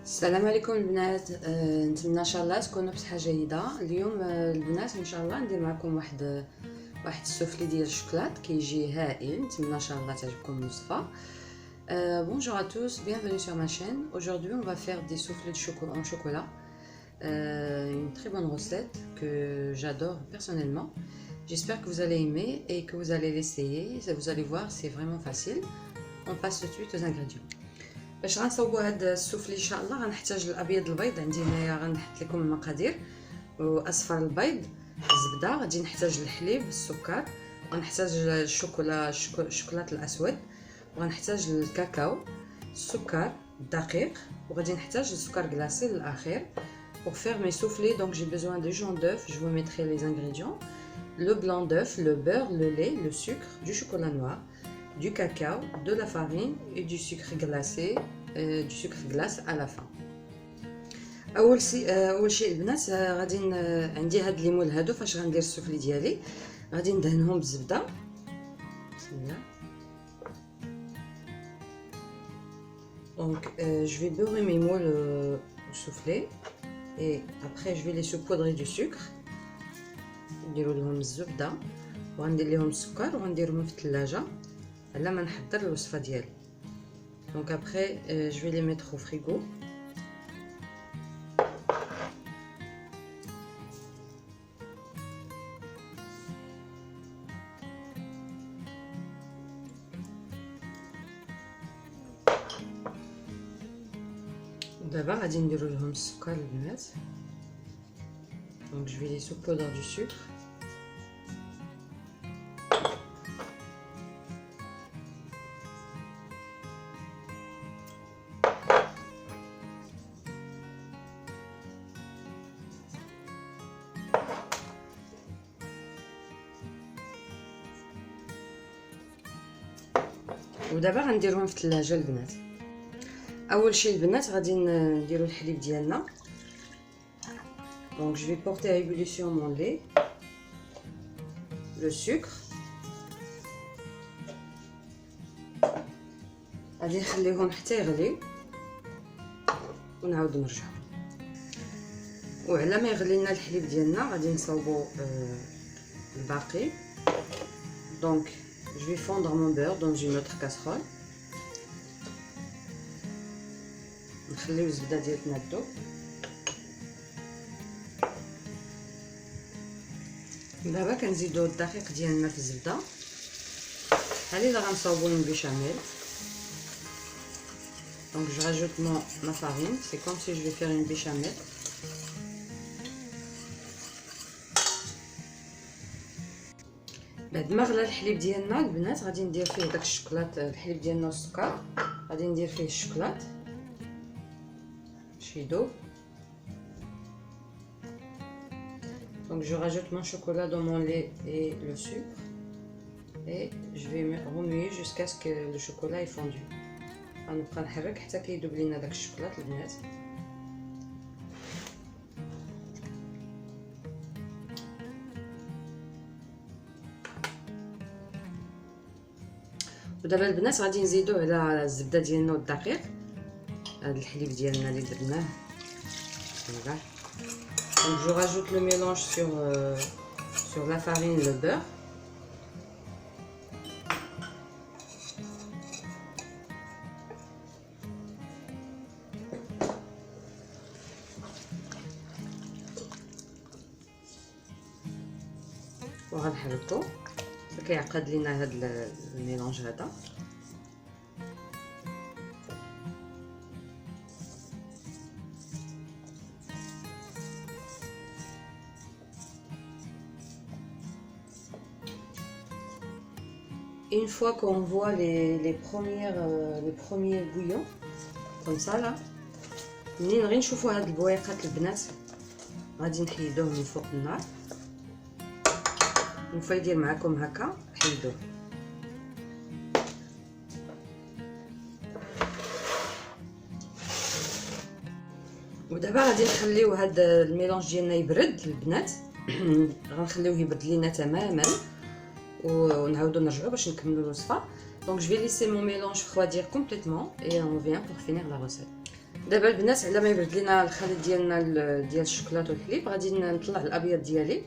السلام عليكم البنات. نتمنى ان شاء الله تكونوا بصحه جيده. اليوم البنات ان شاء الله ندير معكم واحد السوفلي ديال الشوكولات كيجي هائل. نتمنى ان شاء الله تعجبكم الوصفه. Bonjour à tous, bienvenue sur ma chaîne. Aujourd'hui on va faire des soufflés de chocolat en chocolat, une très bonne recette que j'adore personnellement. J'espère que vous allez aimer et que vous allez l'essayer. Vous allez voir, c'est vraiment facile. On passe tout de suite aux ingrédients. باش غنصاوبوا هذا السوفلي ان شاء الله غنحتاج الابيض البيض. عندي هنايا غنحط لكم المقادير. واصفر البيض، الزبده، غادي نحتاج الحليب، السكر، غنحتاج الشوكولاط الاسود، وغنحتاج الكاكاو، السكر، الدقيق، وغادي نحتاج السكر غلاسي للاخر. Pour faire mes soufflés, donc j'ai besoin de jaune d'œuf. Je vous mettrai les ingrédients: le blanc d'œuf, le beurre, le lait, le sucre, du chocolat noir, du cacao, de la farine et du sucre glacé, du sucre glace à la fin. اول شيء البنات غادي عندي هاد الليمون هادو. فاش غندير السوفلي ديالي غادي ندهنهم بالزبده. بسم الله. Donc je vais beurrer mes moules au soufflé et après je vais les saupoudrer du sucre. نديروا لهم الزبده وغندير لهم السكر وغنديرهم في الثلاجه على ما نحضر الوصفه ديالي. Donc après je vais les mettre au frigo. دابا غادي نديرو لهم السكر البنات. Donc je vais les saupoudrer du sucre. ودابا غنديرهم في الثلاجه البنات. اول شيء البنات غادي نديرو الحليب ديالنا. Donc je vais porter à ébullition mon lait, le sucre. غادي نخليهم حتى يغلي ونعاود نرجعو. وعلى ما يغلي لنا الحليب ديالنا غادي نصاوبو الباقي. Donc je vais fondre mon beurre dans une autre casserole. نخليو الزبده ديالنا تذوب. دابا كنزيدو الدقيق ديالنا في الزبده. هذه اللي غنصاوبو البيشاميل. Donc je rajoute ma farine, c'est comme si je vais faire une béchamel. بعد ما غلى الحليب ديالنا البنات غادي ندير فيه داك الشوكولات، الحليب ديالنا والسكر. غادي ندير فيه الشوكولات باش يذوب. Donc je rajoute mon chocolat dans mon lait et le sucre et je vais remuer jusqu'à ce que le chocolat est fondu. غنبقى نحرك حتى كيذوب لينا داك الشوكولات البنات. ودابا البنات غادي نزيدو على الزبده ديالنا والدقيق هذا الحليب ديالنا اللي درناه. فوالا. Donc je rajoute le mélange sur la farine, le beurre. وغنحركو كيعقد لينا هذا الميلونج هذا. Une fois qu'on voit les premiers bouillons comme ça là, منين غير نشوفوا هاد البويقات البنات غادي نحيدوه من فوق النار. ونفا يدير معكم هكا حيدوه. ودابا غادي نخليو هاد الميلونج ديالنا يبرد البنات. غنخليوه يبرد لينا تماما ونعاودو نرجعو باش نكملو الوصفه. Donc je vais laisser mon mélange refroidir complètement et on vient pour finir la recette. دابا البنات على ما يبرد لينا الخليط ديالنا ديال الشوكولاط والحليب غادي نطلع الابيض ديالي،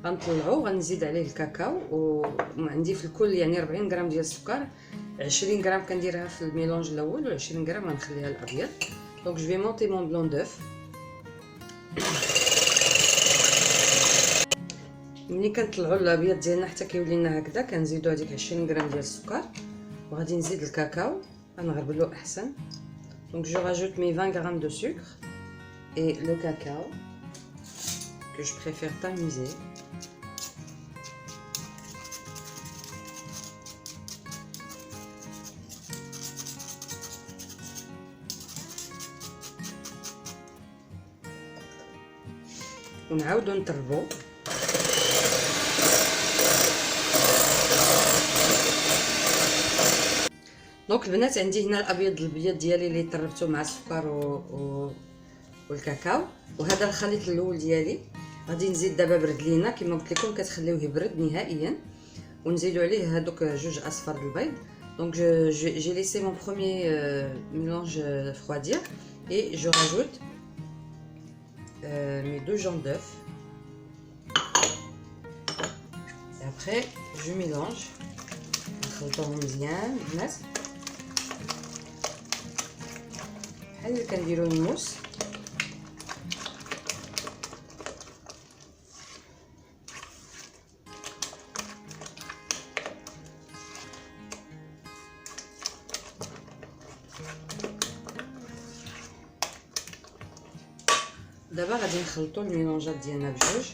غنطلعو غنزيد عليه الكاكاو، وعندي في الكل يعني 40 غرام ديال السكر. 20 غرام كنديرها في الميلونج الاول و20 غرام غنخليها الابيض. دونك جو في مونتي مون بلون دوف. ملي كنطلعوا الابيض ديالنا حتى كيولي لنا هكذا كنزيدوا هذيك 20 غرام ديال السكر، وغادي نزيد الكاكاو غنغربلو احسن. Donc je rajoute mes 20 grammes de sucre et le cacao que je préfère tamiser. ونعاودو نطربو. دونك البنات عندي هنا الابيض ديالي اللي طربته مع السكر والكاكاو، وهذا الخليط الاول ديالي غادي نزيد دابا برد لينا كما قلت لكم كتخليوه يبرد نهائيا، ونزيدوا عليه هذوك جوج اصفار البيض. دونك j'ai laissé mon premier mélange refroidir et je rajoute mes 2 jaunes d'œuf. Et après je mélange نخلطوهم مزيان البنات بحال اللي كنديروا الموس. دابا غادي نخلطوا الميلونجات ديالنا بجوج.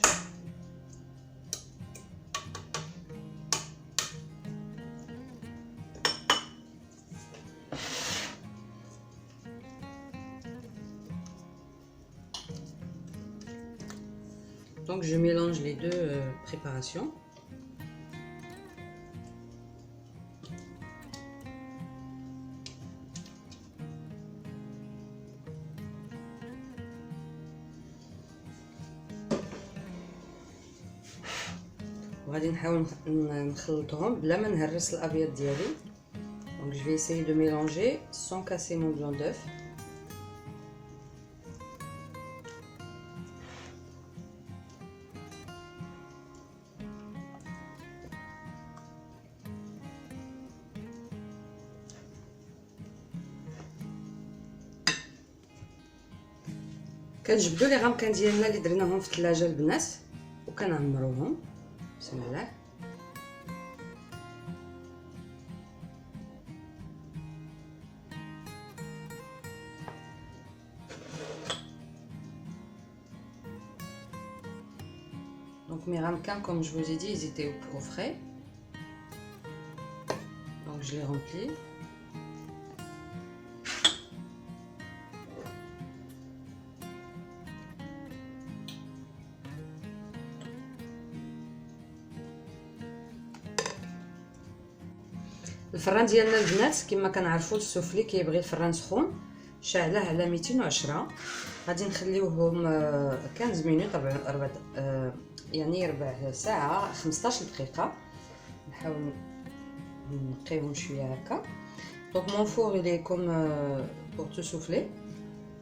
Donc je mélange les deux préparations. وغادي نحاول نخلطهم بلا ما نهرس الابيض ديالي. Donc je vais essayer de mélanger sans casser mon blanc d'œuf. كنجبدوا لي غامكان ديالنا اللي درناهم في الثلاجه البنات وكنعمروهم بسم الله. Donc mes ramequins, comme je vous ai dit, ils étaient au frais. Donc je les remplis. الفران ديالنا البنات كما كنعرفوا السوفلي كيبغي الفران سخون، شاعله على 210. غادي نخليوهم 15 مينوت يعني ربع ساعه 15 دقيقه. نحاول نقيهم شويه هكا. Donc mon four il est comme pour tout souffler.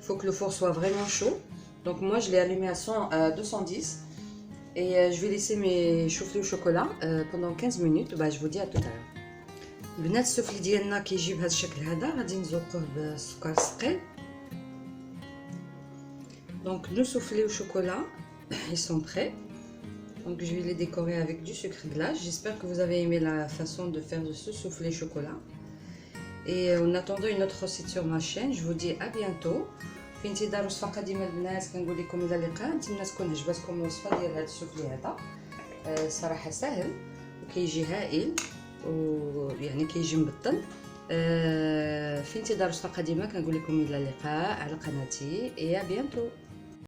Il faut que le four soit vraiment chaud. Donc moi je l'ai allumé à 210 et je vais laisser mes choux-flés au chocolat pendant 15 minutes. Bah, je vous dis à tout à l'heure. البنات السفلي ديالنا كيجي بهذا الشكل هذا، غادي نزوقوه بالسكر الثقيل. Donc le soufflé au chocolat ils sont prêts. Donc je vais les décorer avec du sucre glace. J'espère que vous avez aimé la façon de faire de ce soufflé chocolat. Et en attendant une autre recette sur ma chaîne, je vous dis à bientôt. في انتظار وصفه قديمه البنات كنقول لكم الى اللقاء. نتمنى تكون عجبتكم الوصفه ديال هذا السوفلي هذا. صراحه سهل وكيجي هائل ويعني كيجي مبطن. في انتظار وصفه قديمه كنقول لكم الى اللقاء على قناتي. يا بيانتو.